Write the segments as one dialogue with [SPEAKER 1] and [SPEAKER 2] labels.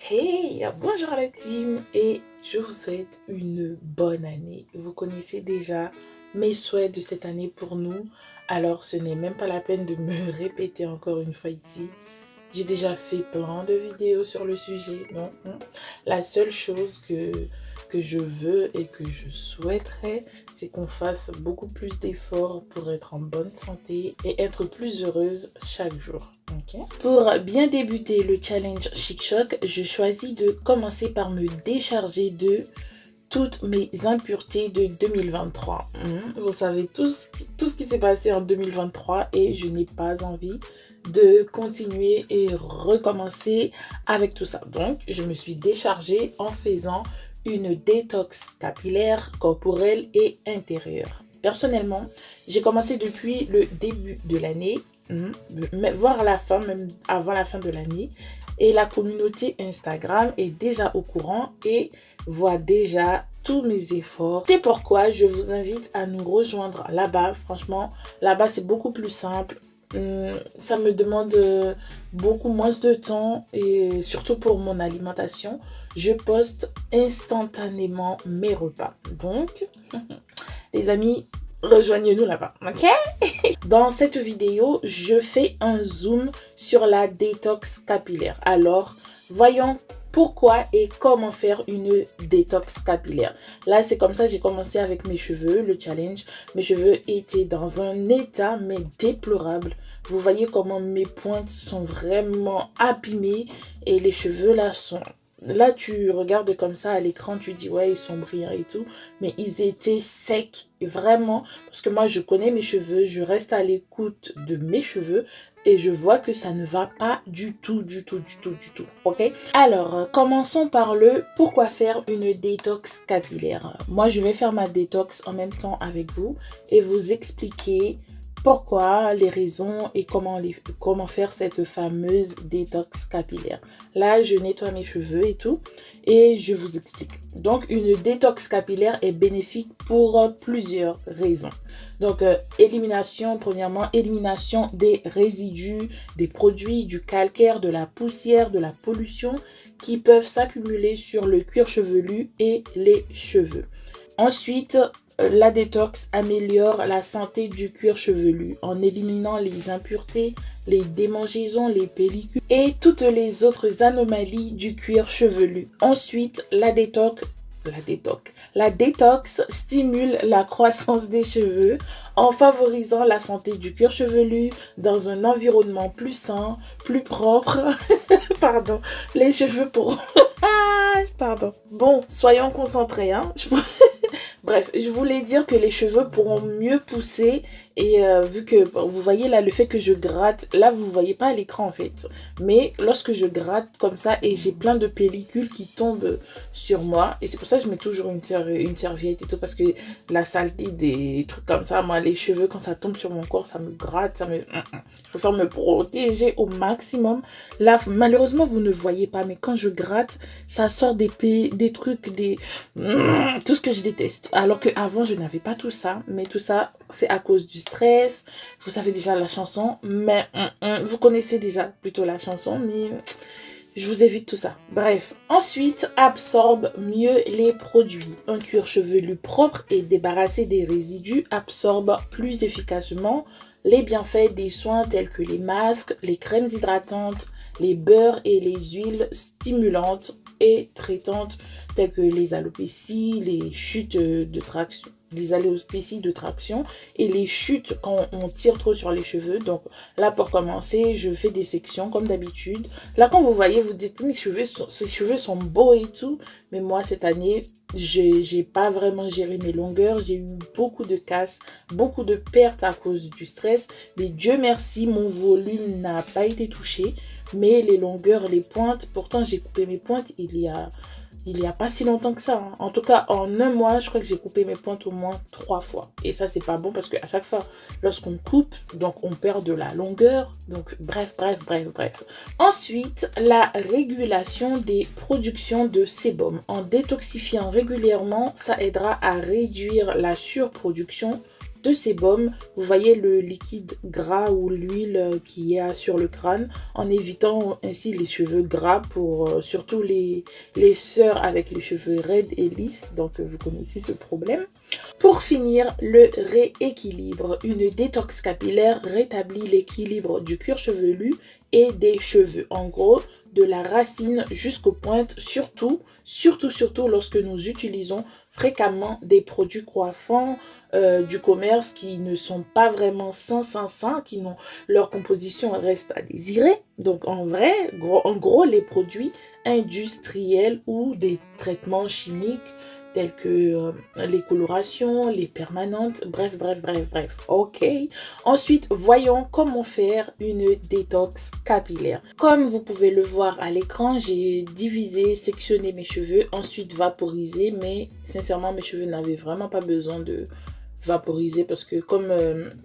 [SPEAKER 1] Hey, bonjour à la team et je vous souhaite une bonne année. Vous connaissez déjà mes souhaits de cette année pour nous, alors ce n'est même pas la peine de me répéter encore une fois ici. J'ai déjà fait plein de vidéos sur le sujet, donc la seule chose que je veux et que je souhaiterais, c'est qu'on fasse beaucoup plus d'efforts pour être en bonne santé et être plus heureuse chaque jour. Okay? Pour bien débuter le challenge Chic Choc, je choisis de commencer par me décharger de toutes mes impuretés de 2023. Vous savez tout ce qui s'est passé en 2023 et je n'ai pas envie de continuer et recommencer avec tout ça. Donc, je me suis déchargée en faisant une détox capillaire, corporelle et intérieure. Personnellement, j'ai commencé depuis le début de l'année, voire la fin, même avant la fin de l'année. Et la communauté Instagram est déjà au courant et voit déjà tous mes efforts. C'est pourquoi je vous invite à nous rejoindre là-bas. Franchement, là-bas, c'est beaucoup plus simple. Ça me demande beaucoup moins de temps et surtout pour mon alimentation, je poste instantanément mes repas. Donc, les amis, rejoignez-nous là-bas, ok? Dans cette vidéo, je fais un zoom sur la détox capillaire. Alors, voyons pourquoi et comment faire une détox capillaire. Là, c'est comme ça, j'ai commencé avec mes cheveux, le challenge. Mes cheveux étaient dans un état, mais déplorable. Vous voyez comment mes pointes sont vraiment abîmées et les cheveux là sont... Là, tu regardes comme ça à l'écran, tu dis ouais, ils sont brillants et tout. Mais ils étaient secs, vraiment. Parce que moi, je connais mes cheveux, je reste à l'écoute de mes cheveux. Et je vois que ça ne va pas du tout. Ok? Alors, commençons par le pourquoi faire une détox capillaire. Moi, je vais faire ma détox en même temps avec vous et vous expliquer pourquoi, les raisons et comment faire cette fameuse détox capillaire. Là, je nettoie mes cheveux et tout et je vous explique. Donc, une détox capillaire est bénéfique pour plusieurs raisons. Donc, premièrement, élimination des résidus, des produits, du calcaire, de la poussière, de la pollution qui peuvent s'accumuler sur le cuir chevelu et les cheveux. Ensuite, la détox améliore la santé du cuir chevelu en éliminant les impuretés, les démangeaisons, les pellicules et toutes les autres anomalies du cuir chevelu. Ensuite, la détox stimule la croissance des cheveux en favorisant la santé du cuir chevelu dans un environnement plus sain, plus propre. Pardon, les cheveux pour... Pardon. Bon, soyons concentrés, hein. Bref, je voulais dire que les cheveux pourront mieux pousser et vu que vous voyez là le fait que je gratte, là vous voyez pas à l'écran en fait, mais lorsque je gratte comme ça et j'ai plein de pellicules qui tombent sur moi et c'est pour ça que je mets toujours une serviette et tout parce que la saleté des trucs comme ça, moi les cheveux quand ça tombe sur mon corps ça me gratte, je préfère me protéger au maximum. Là malheureusement vous ne voyez pas mais quand je gratte ça sort des trucs, tout ce que je déteste. Alors qu'avant, je n'avais pas tout ça. Mais tout ça, c'est à cause du stress. Vous savez déjà la chanson. Mais vous connaissez déjà plutôt la chanson. Mais je vous évite tout ça. Bref. Ensuite, absorbe mieux les produits. Un cuir chevelu propre et débarrassé des résidus absorbe plus efficacement les bienfaits des soins tels que les masques, les crèmes hydratantes, les beurres et les huiles stimulantes et traitantes telles que les alopécies, les chutes de traction, et les chutes quand on tire trop sur les cheveux. Donc là pour commencer, je fais des sections comme d'habitude. Là quand vous voyez, vous dites ces cheveux sont beaux et tout, mais moi cette année, j'ai pas vraiment géré mes longueurs, j'ai eu beaucoup de casses, beaucoup de pertes à cause du stress, mais Dieu merci, mon volume n'a pas été touché. Mais les longueurs, les pointes, pourtant j'ai coupé mes pointes il y a pas si longtemps que ça. Hein. En tout cas, en un mois, je crois que j'ai coupé mes pointes au moins 3 fois. Et ça, c'est pas bon parce qu'à chaque fois, lorsqu'on coupe, donc on perd de la longueur. Donc bref. Ensuite, la régulation des productions de sébum. En détoxifiant régulièrement, ça aidera à réduire la surproduction de sébum. Vous voyez le liquide gras ou l'huile qu'il y a sur le crâne, en évitant ainsi les cheveux gras pour surtout les sœurs avec les cheveux raides et lisses. Donc vous connaissez ce problème. Pour finir, le rééquilibre. Une détox capillaire rétablit l'équilibre du cuir chevelu et des cheveux. En gros, de la racine jusqu'aux pointes, surtout lorsque nous utilisons fréquemment des produits coiffants du commerce qui ne sont pas vraiment sains, qui n'ont leur composition reste à désirer. Donc en vrai, en gros, les produits industriels ou des traitements chimiques telles que les colorations, les permanentes, bref. Ok. Ensuite, voyons comment faire une détox capillaire. Comme vous pouvez le voir à l'écran, j'ai divisé, sectionné mes cheveux, ensuite vaporisé, mais sincèrement, mes cheveux n'avaient vraiment pas besoin de vaporiser parce que comme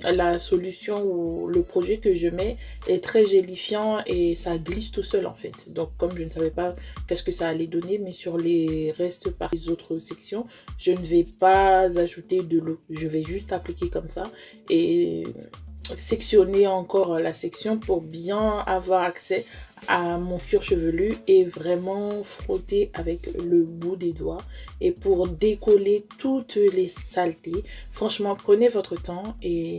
[SPEAKER 1] la solution ou le produit que je mets est très gélifiant et ça glisse tout seul en fait. Donc comme je ne savais pas qu'est-ce que ça allait donner, mais sur les restes par les autres sections, je ne vais pas ajouter de l'eau. Je vais juste appliquer comme ça et sectionner encore la section pour bien avoir accès à mon cuir chevelu et vraiment frotter avec le bout des doigts et pour décoller toutes les saletés. Franchement, prenez votre temps et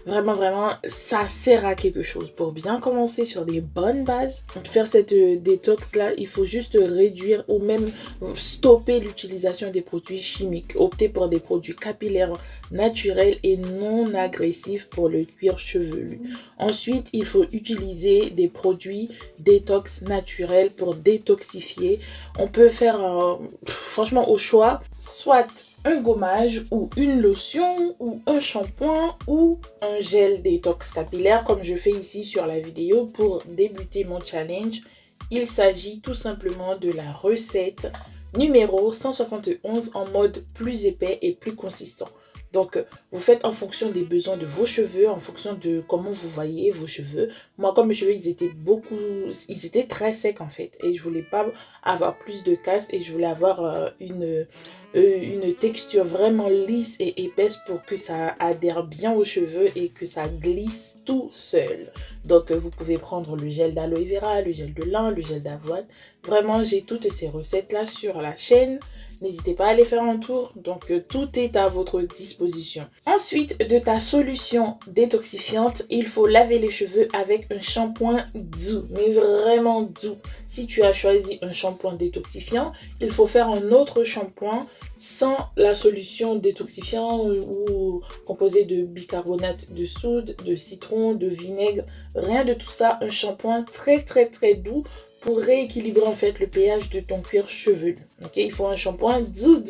[SPEAKER 1] vraiment ça sert à quelque chose. Pour bien commencer sur des bonnes bases, faire cette détox là, il faut juste réduire ou même stopper l'utilisation des produits chimiques. Opter pour des produits capillaires naturels et non agressifs pour le cuir chevelu. Ensuite, il faut utiliser des produits détox naturels pour détoxifier. On peut faire franchement au choix, soit un gommage ou une lotion ou un shampoing ou un gel détox capillaire comme je fais ici sur la vidéo pour débuter mon challenge. Il s'agit tout simplement de la recette numéro 171 en mode plus épais et plus consistant. Donc, vous faites en fonction des besoins de vos cheveux, en fonction de comment vous voyez vos cheveux. Moi, comme mes cheveux, ils étaient très secs en fait. Et je voulais pas avoir plus de casse et je voulais avoir une texture vraiment lisse et épaisse pour que ça adhère bien aux cheveux et que ça glisse tout seul. Donc, vous pouvez prendre le gel d'aloe vera, le gel de lin, le gel d'avoine. Vraiment, j'ai toutes ces recettes-là sur la chaîne. N'hésitez pas à aller faire un tour. Donc, tout est à votre disposition. Ensuite, de ta solution détoxifiante, il faut laver les cheveux avec un shampoing doux. Mais vraiment doux. Si tu as choisi un shampoing détoxifiant, il faut faire un autre shampoing sans la solution détoxifiante ou composée de bicarbonate de soude, de citron, de vinaigre. Rien de tout ça. Un shampoing très doux pour rééquilibrer en fait le pH de ton cuir chevelu. Okay? Il faut un shampoing doux.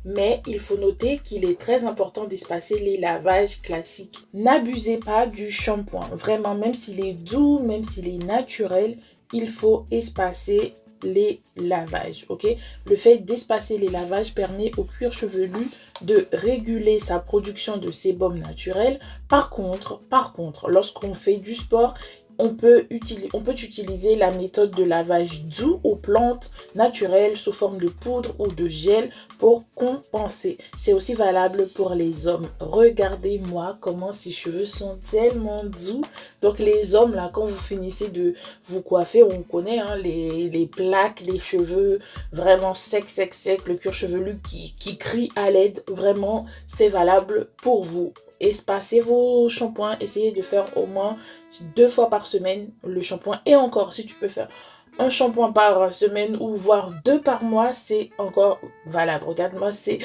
[SPEAKER 1] Mais il faut noter qu'il est très important d'espacer les lavages classiques. N'abusez pas du shampoing. Vraiment, même s'il est doux, même s'il est naturel, il faut espacer les lavages. Ok? Le fait d'espacer les lavages permet au cuir chevelu de réguler sa production de sébum naturel. Par contre, lorsqu'on fait du sport, on peut utiliser la méthode de lavage doux aux plantes naturelles sous forme de poudre ou de gel pour compenser. C'est aussi valable pour les hommes. Regardez-moi comment ces cheveux sont tellement doux. Donc les hommes, là, quand vous finissez de vous coiffer, on connaît hein, les plaques, les cheveux vraiment secs, le cuir chevelu qui crie à l'aide. Vraiment, c'est valable pour vous. Espacez vos shampoings, essayez de faire au moins 2 fois par semaine le shampoing. Et encore, si tu peux faire un shampoing par semaine ou voire 2 par mois, c'est encore valable. Regarde-moi, c'est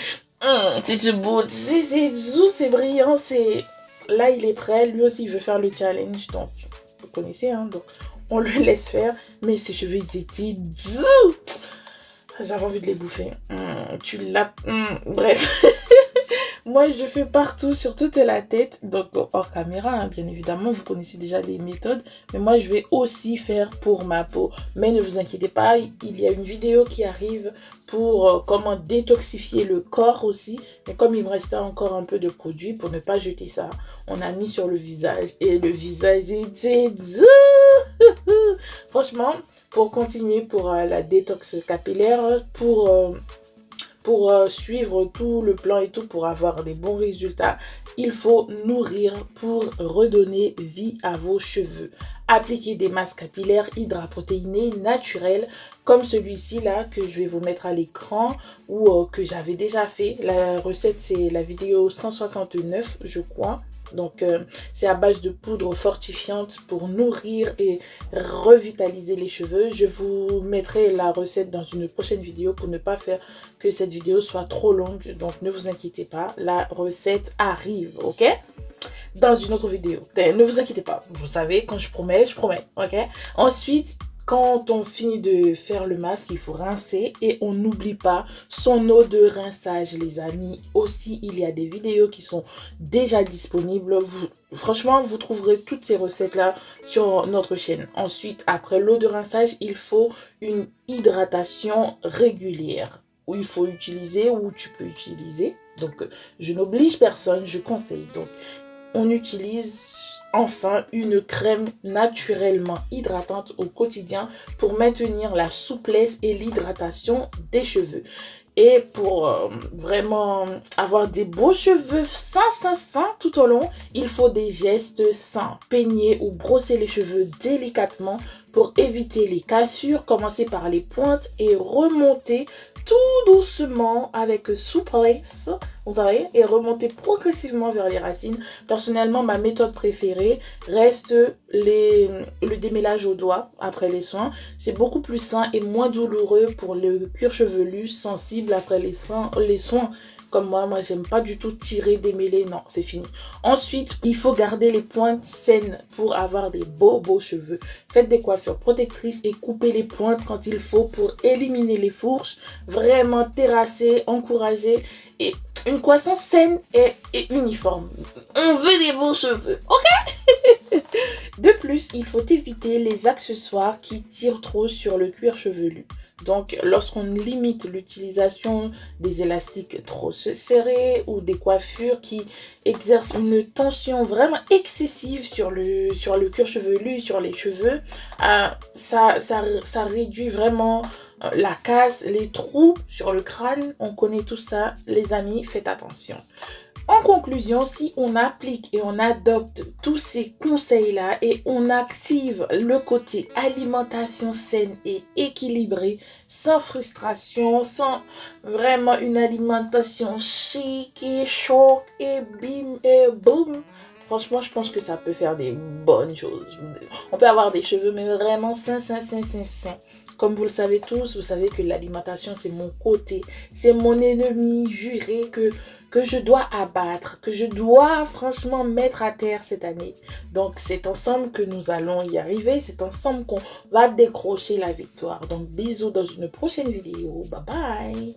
[SPEAKER 1] beau, c'est doux, c'est brillant, c'est... Là, il est prêt, lui aussi, il veut faire le challenge. Donc, vous connaissez, hein, donc on le laisse faire. Mais ses cheveux, ils étaient doux. J'avais envie de les bouffer. Tu l'as... bref. Moi, je fais partout, sur toute la tête, donc hors caméra, hein, bien évidemment, vous connaissez déjà les méthodes. Mais moi, je vais aussi faire pour ma peau. Mais ne vous inquiétez pas, il y a une vidéo qui arrive pour comment détoxifier le corps aussi. Mais comme il me restait encore un peu de produit, pour ne pas jeter ça, on a mis sur le visage. Et le visage était doux. Franchement, pour continuer pour la détox capillaire, pour suivre tout le plan et tout pour avoir des bons résultats il faut nourrir pour redonner vie à vos cheveux. Appliquez des masques capillaires hydraprotéinés naturels comme celui-ci là que je vais vous mettre à l'écran ou que j'avais déjà fait. La recette c'est la vidéo 169 je crois. Donc c'est à base de poudre fortifiante pour nourrir et revitaliser les cheveux. Je vous mettrai la recette dans une prochaine vidéo pour ne pas faire que cette vidéo soit trop longue. Donc ne vous inquiétez pas, la recette arrive, ok? Dans une autre vidéo. Ne vous inquiétez pas, vous savez, quand je promets, ok? Ensuite, quand on finit de faire le masque, il faut rincer et on n'oublie pas son eau de rinçage, les amis. Aussi, il y a des vidéos qui sont déjà disponibles. Franchement, vous trouverez toutes ces recettes-là sur notre chaîne. Ensuite, après l'eau de rinçage, il faut une hydratation régulière. Où il faut utiliser, ou tu peux utiliser. Donc, je n'oblige personne, je conseille. Donc, on utilise enfin une crème naturellement hydratante au quotidien pour maintenir la souplesse et l'hydratation des cheveux. Et pour vraiment avoir des beaux cheveux sains tout au long, il faut des gestes sains. Peigner ou brosser les cheveux délicatement pour éviter les cassures. Commencer par les pointes et remonter tout doucement avec souplesse, vous savez, et remonter progressivement vers les racines. Personnellement, ma méthode préférée reste le démêlage au doigt après les soins. C'est beaucoup plus sain et moins douloureux pour le cuir chevelu sensible après les soins. Comme moi j'aime pas du tout tirer, démêler, non, c'est fini. Ensuite, il faut garder les pointes saines pour avoir des beaux cheveux. Faites des coiffures protectrices et coupez les pointes quand il faut pour éliminer les fourches. Vraiment terrasser, encourager et une croissance saine et uniforme. On veut des beaux cheveux, ok? De plus, il faut éviter les accessoires qui tirent trop sur le cuir chevelu. Donc, lorsqu'on limite l'utilisation des élastiques trop serrés ou des coiffures qui exercent une tension vraiment excessive sur le cuir chevelu, sur les cheveux, ça réduit vraiment la casse, les trous sur le crâne. On connaît tout ça, les amis, faites attention. En conclusion, si on applique et on adopte tous ces conseils-là et on active le côté alimentation saine et équilibrée, sans frustration, sans vraiment une alimentation chic et choc et bim et boum, franchement, je pense que ça peut faire des bonnes choses. On peut avoir des cheveux, mais vraiment sains. Comme vous le savez tous, vous savez que l'alimentation, c'est mon côté. C'est mon ennemi juré que je dois abattre, que je dois franchement mettre à terre cette année. Donc, c'est ensemble que nous allons y arriver. C'est ensemble qu'on va décrocher la victoire. Donc, bisous dans une prochaine vidéo. Bye bye.